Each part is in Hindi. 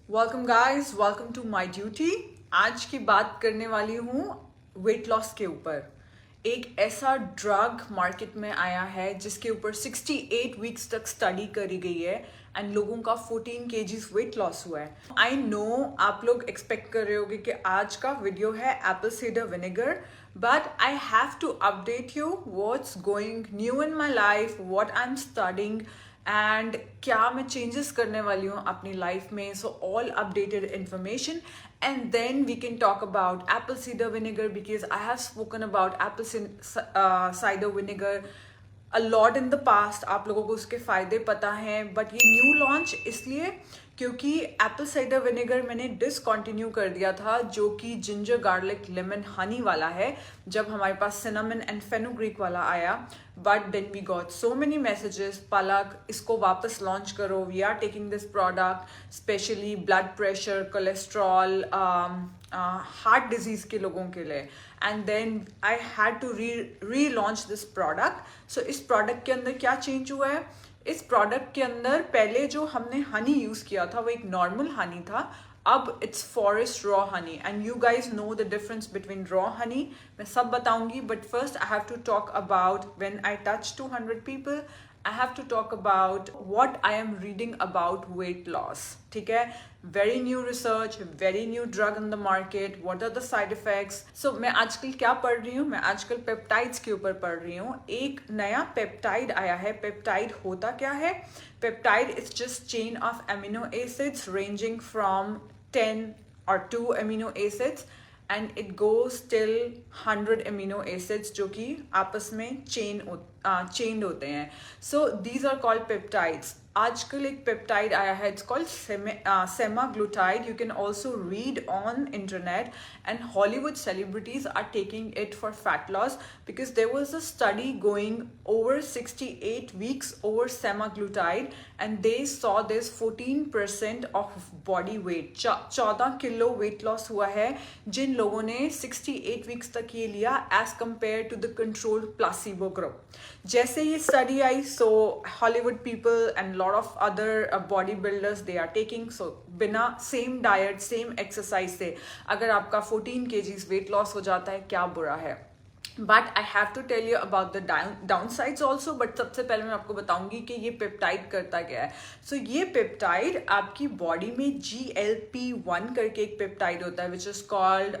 Welcome guys, welcome to my duty. आज की बात करने वाली हूँ वेट लॉस के ऊपर। एक ऐसा ड्रग मार्केट में आया है जिसके ऊपर 68 वीक्स तक स्टडी करी गई है एंड लोगों का 14 केजीज वेट लॉस हुआ है। आई नो आप लोग एक्सपेक्ट कर रहे होगे कि आज का वीडियो है apple cider vinegar, but I have to update you what's going new in my life, what I am studying and क्या मैं चेंजेस करने वाली हूँ अपनी लाइफ में। So all updated information and then we can talk about apple cider vinegar because I have spoken about apple cider vinegar a lot in the past. आप लोगों को उसके फायदे पता हैं, बट ये न्यू लॉन्च इसलिए क्योंकि एप्पल साइडर विनेगर मैंने डिसकंटिन्यू कर दिया था, जो कि जिंजर गार्लिक लेमन हनी वाला है, जब हमारे पास सिनेमन एंड फेनुग्रीक वाला आया। But then we got so many messages, Palak इसको वापस लॉन्च करो, we are taking this product specially blood pressure, cholesterol, heart disease के लोगों के लिए। And then I had to relaunch this product. So इस प्रोडक्ट के अंदर क्या चेंज हुआ है? इस प्रोडक्ट के अंदर पहले जो हमने हनी यूज किया था वो एक नॉर्मल हनी था, अब it's forest raw honey and you guys know the difference between raw honey. मैं सब बताऊंगी, but first I have to talk about when I touch 200 people, I have to talk about what I am reading about weight loss. ठीक है, very new research, very new drug in the market. What are the side effects? So मैं आजकल क्या पढ़ रही हूँ? मैं आजकल पेप्टाइड्स के ऊपर पढ़ रही हूँ। एक नया पेप्टाइड आया है। पेप्टाइड होता क्या है? Peptide is just chain of amino acids ranging from 10 or 2 amino acids and it goes till 100 amino acids जो कि आपस में चेन्ड होते हैं। So these are called peptides. आजकल एक पेप्टाइड आया है, it's called semaglutide. You can also read on internet and Hollywood celebrities are taking it for fat loss because there was a study going over 68 weeks over semaglutide and they saw this 14% of body weight, 14 kilo weight loss हुआ है जिन लोगों ने 68 वीक्स तक ये लिया as compare to the control placebo group. जैसे ये स्टडी आई, so Hollywood people and lot of other body builders they are taking, so बिना सेम डाइट सेम एक्सरसाइज से अगर आपका 14 केजीज वेट लॉस हो जाता है, क्या बुरा है। But I have to tell you about the downsides also. बट सबसे पहले मैं आपको बताऊंगी कि ये पेप्टाइड करता क्या है। सो ये पेप्टाइड आपकी बॉडी में GLP-1 करके एक पेप्टाइड होता है which is called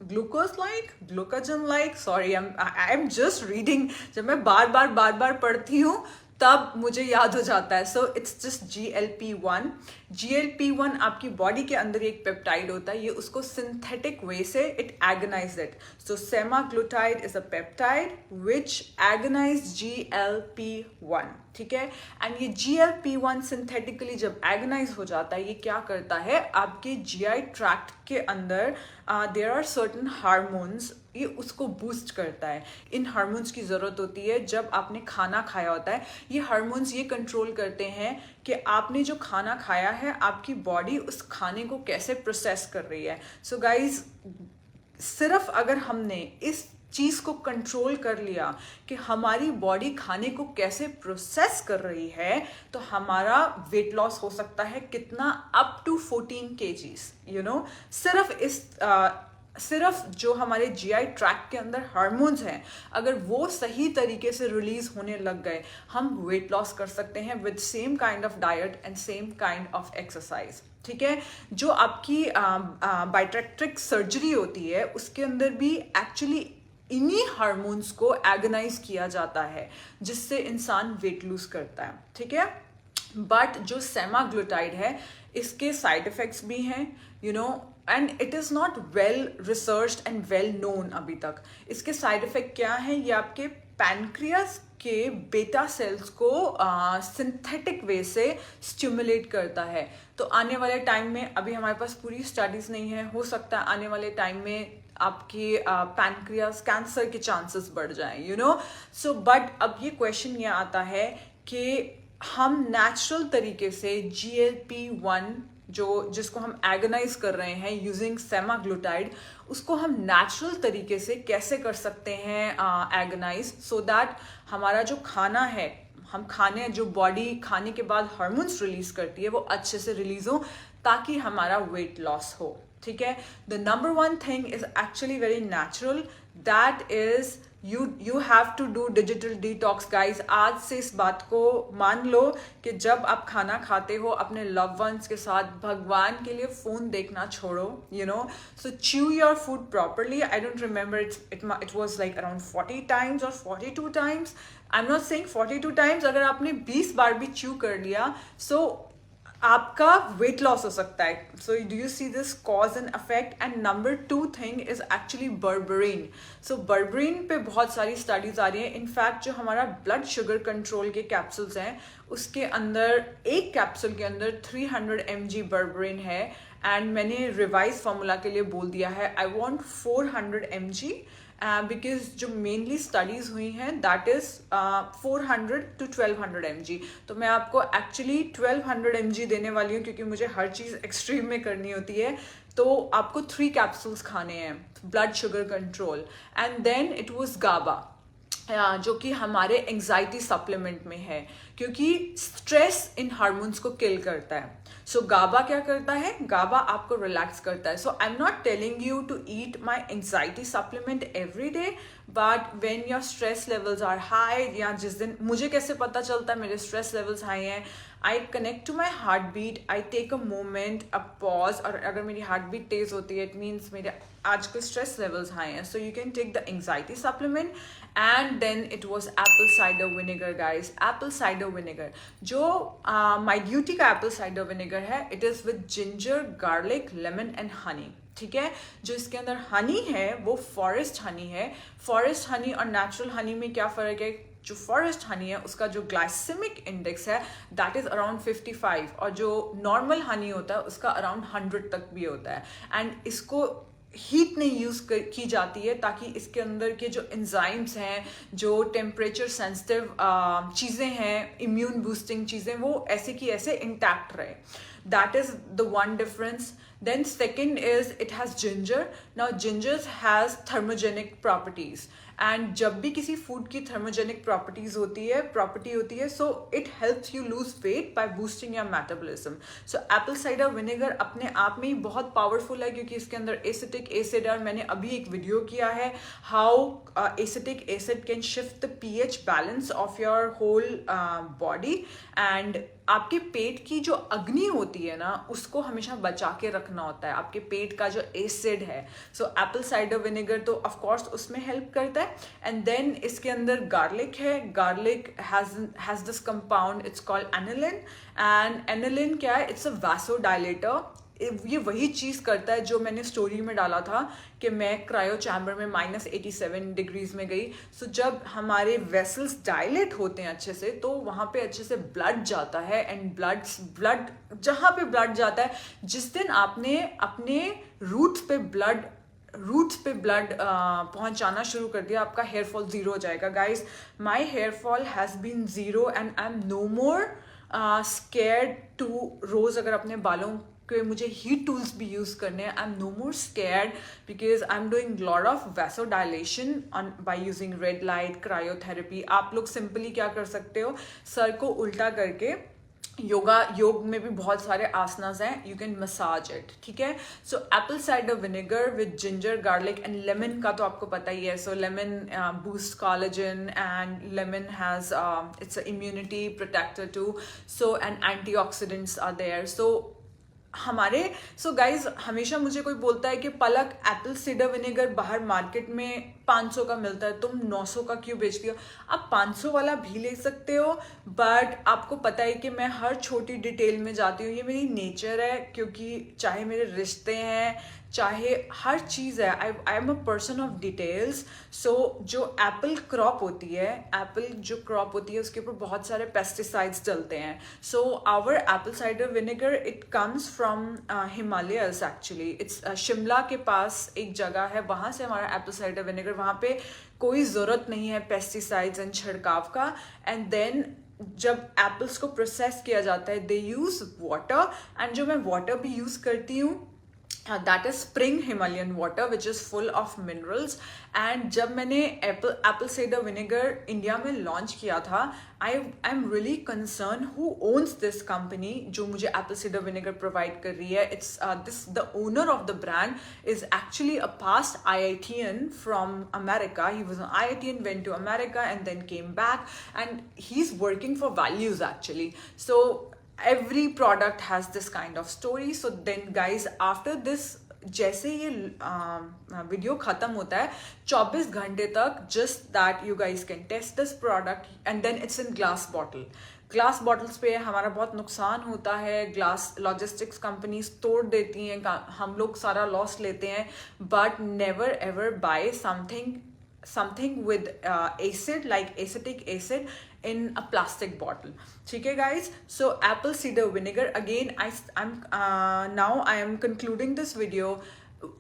glucagon like, sorry I am just reading. जब मैं बार बार पढ़ती हूँ तब मुझे याद हो जाता है। सो इट्स जस्ट GLP-1 आपकी बॉडी के अंदर एक पेप्टाइड होता है, ये उसको सिंथेटिक वे से it agonise it. So semaglutide is a peptide which agonise GLP-1, ठीक है। एंड ये GLP-1 सिंथेटिकली जब एगनाइज हो जाता है, ये क्या करता है आपके GI ट्रैक्ट के अंदर देयर आर सर्टन हार्मोन्स, ये उसको बूस्ट करता है। इन हार्मोन्स की ज़रूरत होती है जब आपने खाना खाया होता है। ये हार्मोन्स ये कंट्रोल करते हैं कि आपने जो खाना खाया है आपकी बॉडी उस खाने को कैसे प्रोसेस कर रही है। सो गाइज, सिर्फ अगर हमने इस चीज़ को कंट्रोल कर लिया कि हमारी बॉडी खाने को कैसे प्रोसेस कर रही है, तो हमारा वेट लॉस हो सकता है कितना, up to 14 kgs, you know. सिर्फ जो हमारे GI ट्रैक के अंदर हार्मोन्स हैं, अगर वो सही तरीके से रिलीज होने लग गए, हम वेट लॉस कर सकते हैं with same kind of diet and same kind of exercise, ठीक है। जो आपकी बायोटेक्ट्रिक सर्जरी होती है उसके अंदर भी एक्चुअली इन्हीं हार्मोन्स को एगनाइज किया जाता है जिससे इंसान वेट लूज करता है, ठीक है। बट जो सेमाग्लूटाइड है इसके साइड इफेक्ट्स भी हैं, you know, and it is not well researched and well known अभी तक। इसके साइड इफेक्ट क्या हैं? ये आपके पैनक्रियास के बेटा सेल्स को सिंथेटिक वे से स्टिमुलेट करता है। तो आने वाले टाइम में, अभी हमारे पास पूरी स्टडीज नहीं है, हो सकता है आने वाले टाइम में आपकी पैनक्रियास कैंसर के चांसेस बढ़ जाएं, यू नो। सो बट अब ये क्वेश्चन ये आता है कि हम नेचुरल तरीके से GLP-1 जिसको हम एगनाइज कर रहे हैं यूजिंग सेमाग्लूटाइड, उसको हम नेचुरल तरीके से कैसे कर सकते हैं एगनाइज, सो दैट हमारा जो खाना है, हम खाने जो बॉडी खाने के बाद हार्मोन्स रिलीज करती है वो अच्छे से रिलीज हो ताकि हमारा वेट लॉस हो, ठीक है। The number one thing is actually very natural, that is you have to do digital detox guys। आज से इस बात को मान लो कि जब आप खाना खाते हो अपने लव वंस के साथ भगवान के लिए फोन देखना छोड़ो, you know, so chew your food properly। I don't remember it was like around 40 times or 42 times। I'm not saying 42 times, अगर आपने 20 बार भी chew कर लिया so आपका वेट लॉस हो सकता है। So do you see this cause and affect. And number two thing is actually berberine. So berberine पे बहुत सारी स्टडीज आ रही हैं। इनफैक्ट जो हमारा ब्लड शुगर कंट्रोल के कैप्सूल्स हैं उसके अंदर एक कैप्सूल के अंदर 300 mg बर्बरीन है एंड मैंने रिवाइज फार्मूला के लिए बोल दिया है आई वॉन्ट 400 mg बिकॉज जो मेनली स्टडीज हुई हैं दैट इज 400 to 1200 mg। तो मैं आपको एक्चुअली 1200 mg देने वाली हूँ क्योंकि मुझे हर चीज़ एक्सट्रीम में करनी होती है। तो आपको 3 कैप्सूल्स खाने हैं blood sugar control. And then it was GABA जो कि हमारे एंजाइटी सप्लीमेंट में है क्योंकि स्ट्रेस इन हार्मोन्स को किल करता है। सो गाबा क्या करता है, गाबा आपको रिलैक्स करता है। So I am not telling you to eat my anxiety supplement every day, but when your stress levels are high, या जिस दिन मुझे कैसे पता चलता है मेरे स्ट्रेस लेवल्स हाई हैं, I connect to my heartbeat, I take a moment a pause, और अगर मेरी हार्ट बीट तेज होती है इट मीन्स मेरे आज के स्ट्रेस लेवल्स हाई हैं। So you can take the anxiety supplement. And then it was apple cider vinegar guys. Apple cider vinegar जो माई ड्यूटी का एप्पल साइडर विनेगर है it is with ginger garlic lemon and honey, ठीक है। जो इसके अंदर हनी है वो फॉरेस्ट हनी है। फॉरेस्ट हनी और नेचुरल हनी में क्या फ़र्क है, जो फॉरेस्ट हनी है उसका जो ग्लाइसेमिक इंडेक्स है दैट इज अराउंड 55 और जो नॉर्मल हनी होता है उसका अराउंड 100 तक भी होता है। एंड इसको हीट नहीं यूज़ की जाती है ताकि इसके अंदर के जो एंजाइम्स हैं, जो टेम्परेचर सेंसिटिव चीज़ें हैं, इम्यून बूस्टिंग चीज़ें, वो ऐसे की ऐसे इंटैक्ट रहे। That is the one difference. Then second is it has ginger. Now ginger has thermogenic properties and जब भी किसी फूड की thermogenic property होती है so it helps you lose weight by boosting your metabolism. So apple cider vinegar अपने आप में ही बहुत powerful है क्योंकि इसके अंदर acetic acid है और मैंने अभी एक वीडियो किया है how acetic acid can shift the pH balance of your whole body and आपके पेट की जो अग्नि होती है ना उसको हमेशा बचा के रखना होता है, आपके पेट का जो एसिड है। सो एप्पल साइडर विनेगर तो ऑफ कोर्स उसमें हेल्प करता है। एंड देन इसके अंदर गार्लिक है। Garlic has this compound it's called aniline and aniline क्या है, इट्स अ वैसोडायलेटर। ये वही चीज़ करता है जो मैंने स्टोरी में डाला था कि मैं क्रायो चैम्बर में -87 डिग्रीज में गई। सो जब हमारे वेसल्स डायलेट होते हैं अच्छे से तो वहाँ पे अच्छे से ब्लड जाता है एंड ब्लड जहाँ पे ब्लड जाता है, जिस दिन आपने अपने रूट्स पे ब्लड पहुंचाना शुरू कर दिया आपका हेयर फॉल जीरो हो जाएगा। Guys my hair fall has been zero and I am no more scared to rose अगर अपने बालों कि मुझे हीट टूल्स भी यूज़ करने हैं। I am no more scared because I am doing lot of vasodilation by using red light cryotherapy. आप लोग सिंपली क्या कर सकते हो, सर को उल्टा करके योग में भी बहुत सारे आसनास हैं, यू कैन मसाज इट, ठीक है। So apple cider vinegar with ginger garlic and lemon का तो आपको पता ही है। So lemon boost collagen and lemon has its a immunity protector too, so and antioxidants are there. So guys हमेशा मुझे कोई बोलता है कि पलक एप्पल साइडर विनेगर बाहर मार्केट में 500 का मिलता है, तुम 900 का क्यों बेचती हो? आप 500 वाला भी ले सकते हो, बट आपको पता है कि मैं हर छोटी डिटेल में जाती हूँ, ये मेरी नेचर है क्योंकि चाहे मेरे रिश्ते हैं चाहे हर चीज़ है, I am a person of details. So जो एप्पल क्रॉप होती है उसके ऊपर बहुत सारे पेस्टिसाइड्स डलते हैं। So our apple cider vinegar it comes from Himalayas actually. It's Shimla के पास एक जगह है, वहाँ से हमारा एप्पल साइडर विनेगर, वहाँ पे कोई ज़रूरत नहीं है पेस्टिसाइड्स एंड छिड़काव का। एंड देन जब एप्पल्स को प्रोसेस किया जाता है दे यूज़ वाटर, एंड जो मैं वाटर भी यूज़ करती हूँ that is spring Himalayan water which is full of minerals. And जब मैंने एप्पल साइडर विनेगर इंडिया में लॉन्च किया था, I am really concern who owns this company जो मुझे एप्पल साइडर विनेगर प्रोवाइड कर रही है. It's this the owner of the brand is actually a past IITian from America. He was an IITian, went to America and then came back, and he's working for values actually. So every product has this kind of story. So then guys, after this, जैसे ये वीडियो ख़त्म होता है 24 घंटे तक, just that you guys can test this product and then it's in glass bottle. Glass bottles पे हमारा बहुत नुकसान होता है, ग्लास लॉजिस्टिक्स कंपनीज तोड़ देती हैं, हम लोग सारा लॉस लेते हैं. But never ever buy something with acid, like acetic acid, in a plastic bottle. Okay guys, so apple cider vinegar, again now I am concluding this video.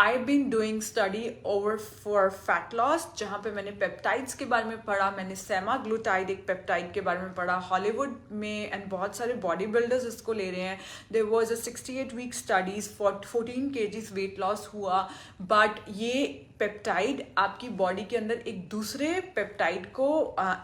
I've been doing study over for fat loss, जहाँ पे मैंने पेप्टाइड्स के बारे में पढ़ा, मैंने सेमाग्लूटाइड एक पेप्टाइड के बारे में पढ़ा. हॉलीवुड में एंड बहुत सारे बॉडी बिल्डर्स इसको ले रहे हैं. There was a 68 week studies, 14 kgs weight loss हुआ. बट ये पेप्टाइड आपकी बॉडी के अंदर एक दूसरे पेप्टाइड को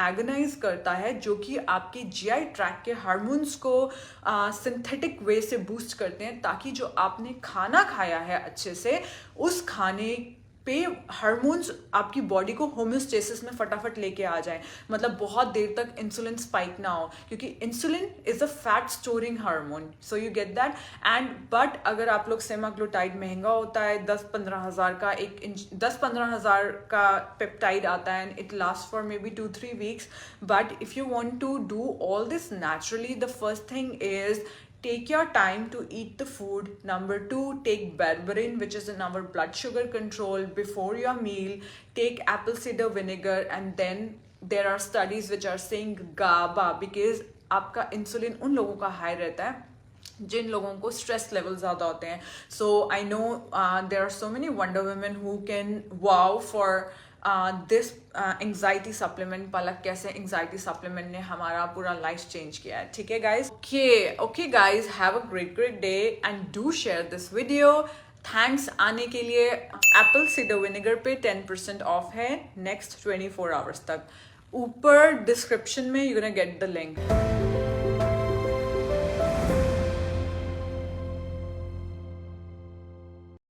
एगोनाइज करता है, जो कि आपके GI ट्रैक के हार्मोन्स को सिंथेटिक वे से बूस्ट करते हैं, ताकि जो आपने खाना खाया है अच्छे से, उस खाने पे हार्मोन्स आपकी बॉडी को होम्योस्टेसिस में फटाफट लेके आ जाए. मतलब बहुत देर तक इंसुलिन स्पाइक ना हो, क्योंकि insulin is a fat storing hormone. So you get that. And but अगर आप लोग सेमाग्लूटाइड महंगा होता है, 10-15 हज़ार का 10-15 हज़ार का पेप्टाइड आता है, and it last for maybe 2-3 weeks. But if you want to do all this naturally, the first thing is take your time to eat the food. Number 2, take berberine, which is in our blood sugar control, before your meal. Take apple cider vinegar, and then there are studies which are saying GABA, because आपका इंसुलिन उन लोगों का हाई रहता है जिन लोगों को स्ट्रेस लेवल ज़्यादा होते हैं. So I know there are so many wonder women who can wow for this anxiety supplement. Palak कैसे एंग्जाइटी सप्लीमेंट ने हमारा पूरा लाइफ चेंज किया है. ठीक है guys, okay guys, have a great day and do share this video. Thanks आने के लिए. एप्पल साइडर विनेगर पे 10% ऑफ है नेक्स्ट 24 आवर्स तक. ऊपर डिस्क्रिप्शन में you gonna get the link.